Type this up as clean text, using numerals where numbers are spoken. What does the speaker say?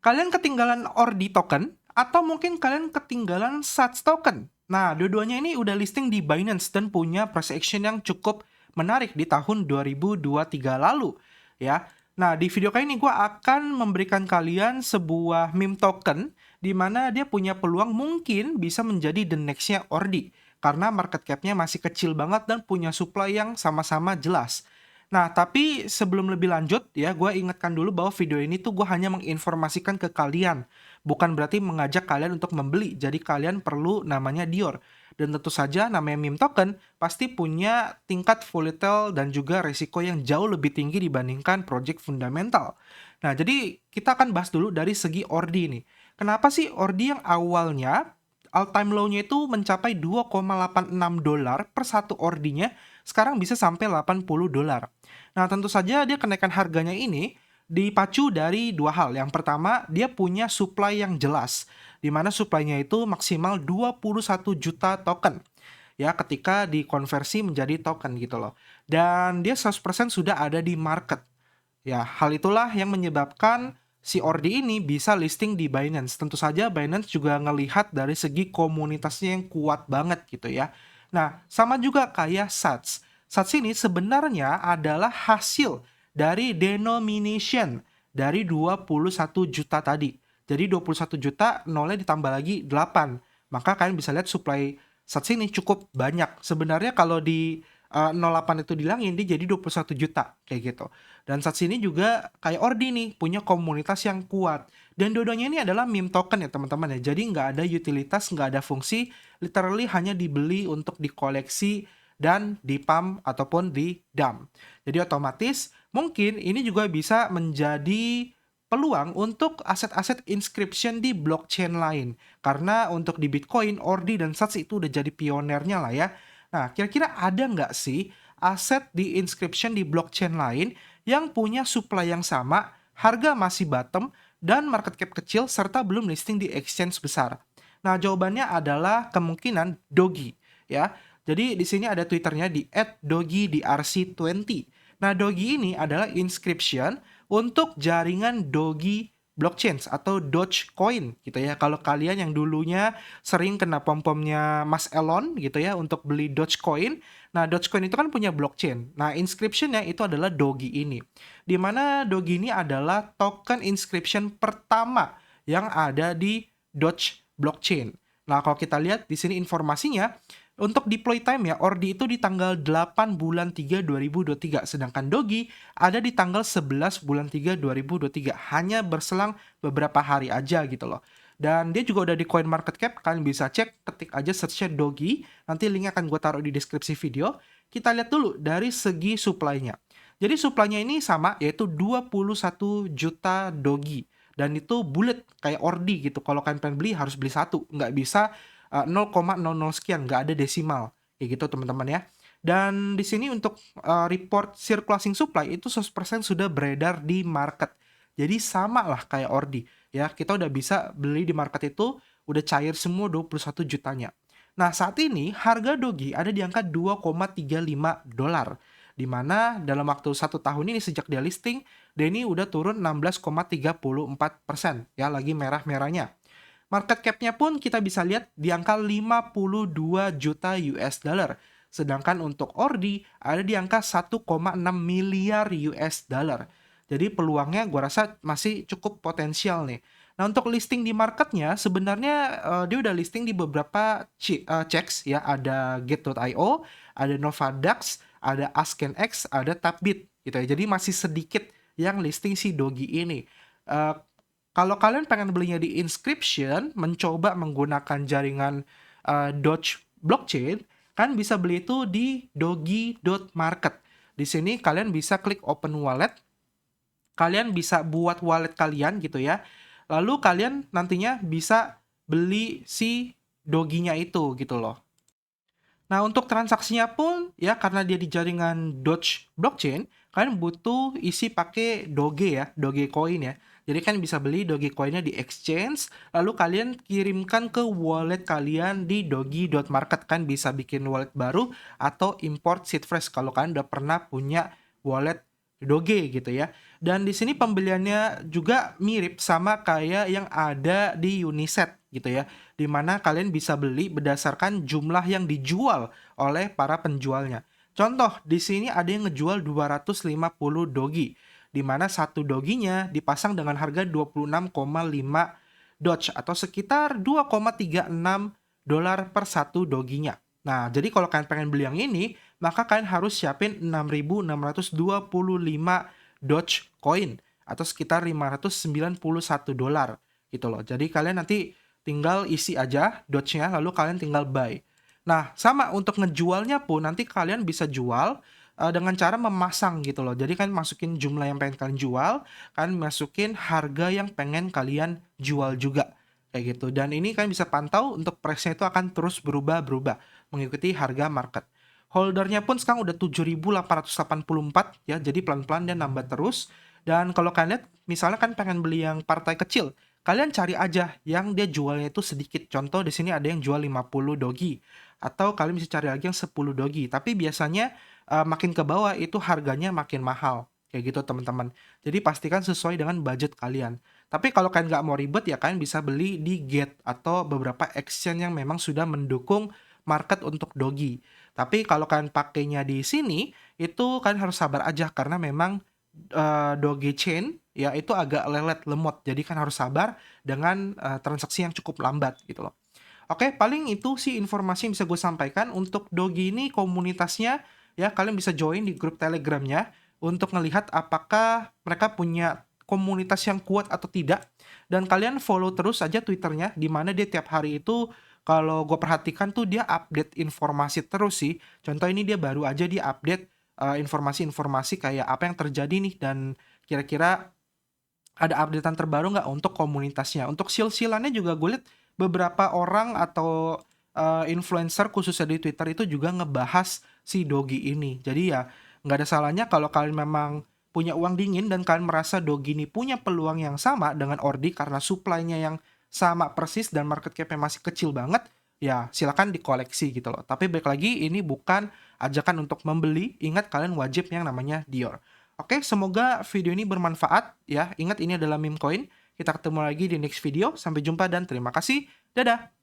kalian ketinggalan ORDI token atau mungkin kalian ketinggalan SATS token. Nah, dua-duanya ini udah listing di Binance dan punya price action yang cukup menarik di tahun 2023 lalu, ya. Nah, di video kali ini gue akan memberikan kalian sebuah meme token di mana dia punya peluang mungkin bisa menjadi the next-nya ORDI karena market cap-nya masih kecil banget dan punya supply yang sama-sama jelas. Nah, tapi sebelum lebih lanjut ya, gue ingatkan dulu bahwa video ini tuh gue hanya menginformasikan ke kalian. Bukan berarti mengajak kalian untuk membeli, jadi kalian perlu namanya Dior. Dan tentu saja namanya meme token pasti punya tingkat volatile dan juga resiko yang jauh lebih tinggi dibandingkan project fundamental. Nah, jadi kita akan bahas dulu dari segi ORDI nih. Kenapa sih ORDI yang awalnya all-time low-nya itu mencapai $2,86 per satu ORDI-nya, sekarang bisa sampai $80. Nah, tentu saja dia kenaikan harganya ini dipacu dari dua hal. Yang pertama, dia punya supply yang jelas, di mana supply-nya itu maksimal 21 juta token ya ketika dikonversi menjadi token gitu loh. Dan dia 100% sudah ada di market. Ya, hal itulah yang menyebabkan si ORDI ini bisa listing di Binance. Tentu saja Binance juga ngelihat dari segi komunitasnya yang kuat banget gitu ya. Nah, sama juga kayak SATS. SATS ini sebenarnya adalah hasil dari denomination dari 21 juta tadi. Jadi 21 juta, nolnya ditambah lagi 8. Maka kalian bisa lihat supply SATS ini cukup banyak. Sebenarnya kalau di 08 itu dihilangin, dia jadi 21 juta, kayak gitu. Dan SATS ini juga kayak ORDI nih, punya komunitas yang kuat. Dan dua-duanya ini adalah meme token ya teman-teman ya. Jadi nggak ada utilitas, nggak ada fungsi, literally hanya dibeli untuk dikoleksi dan dipump ataupun di dump. Jadi otomatis mungkin ini juga bisa menjadi peluang untuk aset-aset inscription di blockchain lain. Karena untuk di Bitcoin, ORDI dan SATS itu udah jadi pionernya lah ya. Nah, kira-kira ada nggak sih aset di inscription di blockchain lain yang punya supply yang sama, harga masih bottom, dan market cap kecil, serta belum listing di exchange besar? Nah, jawabannya adalah kemungkinan Dogi, ya. Jadi, di sini ada Twitternya di @dogidrc20. Nah, Dogi ini adalah inscription untuk jaringan Dogi blockchain atau Dogecoin gitu ya. Kalau kalian yang dulunya sering kena pom-pomnya Mas Elon gitu ya untuk beli Dogecoin. Nah, Dogecoin itu kan punya blockchain. Nah, inscription-nya itu adalah Dogi ini. Di mana Dogi ini adalah token inscription pertama yang ada di Doge blockchain. Nah, kalau kita lihat di sini informasinya, untuk deploy time ya, ORDI itu di tanggal 8 bulan 3 2023, sedangkan Dogi ada di tanggal 11 bulan 3 2023. Hanya berselang beberapa hari aja gitu loh. Dan dia juga udah di CoinMarketCap, kalian bisa cek, ketik aja search-nya Dogi, nanti linknya akan gue taruh di deskripsi video. Kita lihat dulu dari segi supply-nya. Jadi supply-nya ini sama, yaitu 21 juta Dogi. Dan itu bullet, kayak ORDI gitu. Kalau kalian pengen beli, harus beli satu. Nggak bisa 0,00 sekian, nggak ada desimal. Kayak gitu teman-teman ya. Dan di sini untuk report circulating supply itu 100% sudah beredar di market. Jadi sama lah kayak ORDI ya. Kita udah bisa beli di market itu, udah cair semua 21 jutanya. Nah, saat ini harga Dogi ada di angka $2,35. Di mana dalam waktu 1 tahun ini sejak dia listing, dia ini udah turun 16,34%. Ya, lagi merah-merahnya. Market cap-nya pun kita bisa lihat di angka 52 juta US dollar. Sedangkan untuk ORDI ada di angka 1,6 miliar US dollar. Jadi peluangnya gue rasa masih cukup potensial nih. Nah, untuk listing di marketnya sebenarnya dia udah listing di beberapa checks ya. Ada Get.io, ada Novadax, ada AskNX, ada Tapbit gitu ya. Jadi masih sedikit yang listing si Dogi ini. Eh, Kalau kalian pengen belinya di Inscription, mencoba menggunakan jaringan Doge blockchain, kan bisa beli itu di dogi.market. Di sini kalian bisa klik open wallet, kalian bisa buat wallet kalian gitu ya. Lalu kalian nantinya bisa beli si doginya itu gitu loh. Nah, untuk transaksinya pun ya karena dia di jaringan Doge blockchain, kalian butuh isi pakai Doge ya, Dogecoin ya. Jadi kan bisa beli Dogecoinnya di exchange, lalu kalian kirimkan ke wallet kalian di dogi.market, kan bisa bikin wallet baru atau import seed phrase kalau kalian udah pernah punya wallet Doge gitu ya. Dan di sini pembeliannya juga mirip sama kayak yang ada di Uniset gitu ya. Di mana kalian bisa beli berdasarkan jumlah yang dijual oleh para penjualnya. Contoh, di sini ada yang ngejual 250 dogi, di mana satu doginya dipasang dengan harga 26,5 Doge atau sekitar 2,36 dolar per satu doginya. Nah, jadi kalau kalian pengen beli yang ini, maka kalian harus siapin 6.625 Dogecoin atau sekitar 591 dolar gitu loh. Jadi kalian nanti tinggal isi aja Doge-nya lalu kalian tinggal buy. Nah, sama untuk ngejualnya pun nanti kalian bisa jual dengan cara memasang gitu loh. Jadi kan masukin jumlah yang pengen kalian jual, kan masukin harga yang pengen kalian jual juga. Kayak gitu. Dan ini kalian bisa pantau untuk price-nya itu akan terus berubah-berubah mengikuti harga market. Holdernya pun sekarang udah 7.884 ya, jadi pelan-pelan dia nambah terus. Dan kalau kalian lihat, misalnya kan pengen beli yang partai kecil, kalian cari aja yang dia jualnya itu sedikit. Contoh di sini ada yang jual 50 dogi, atau kalian bisa cari lagi yang 10 dogi. Tapi biasanya makin ke bawah itu harganya makin mahal. Kayak gitu teman-teman. Jadi pastikan sesuai dengan budget kalian. Tapi kalau kalian nggak mau ribet ya kalian bisa beli di Gate atau beberapa exchange yang memang sudah mendukung market untuk dogi. Tapi kalau kalian pakainya di sini, itu kalian harus sabar aja karena memang Doge Chain ya itu agak lelet lemot. Jadi kan harus sabar dengan transaksi yang cukup lambat gitu loh. Oke, paling itu sih informasi yang bisa gue sampaikan. Untuk Dogi ini komunitasnya ya kalian bisa join di grup Telegramnya untuk ngelihat apakah mereka punya komunitas yang kuat atau tidak. Dan kalian follow terus aja Twitternya, di mana dia tiap hari itu kalau gue perhatikan tuh dia update informasi terus sih. Contoh ini dia baru aja dia update informasi-informasi kayak apa yang terjadi nih dan kira-kira ada updatean terbaru nggak untuk komunitasnya. Untuk seal-sealannya juga gue liat beberapa orang atau influencer khususnya di Twitter itu juga ngebahas si Dogi ini. Jadi ya nggak ada salahnya kalau kalian memang punya uang dingin dan kalian merasa Dogi ini punya peluang yang sama dengan Ordi karena supply-nya yang sama persis dan market cap-nya masih kecil banget, ya silakan dikoleksi gitu loh. Tapi balik lagi ini bukan ajakan untuk membeli, ingat kalian wajib yang namanya Dior. Oke, semoga video ini bermanfaat ya. Ingat ini adalah meme coin. Kita ketemu lagi di next video. Sampai jumpa dan terima kasih. Dadah.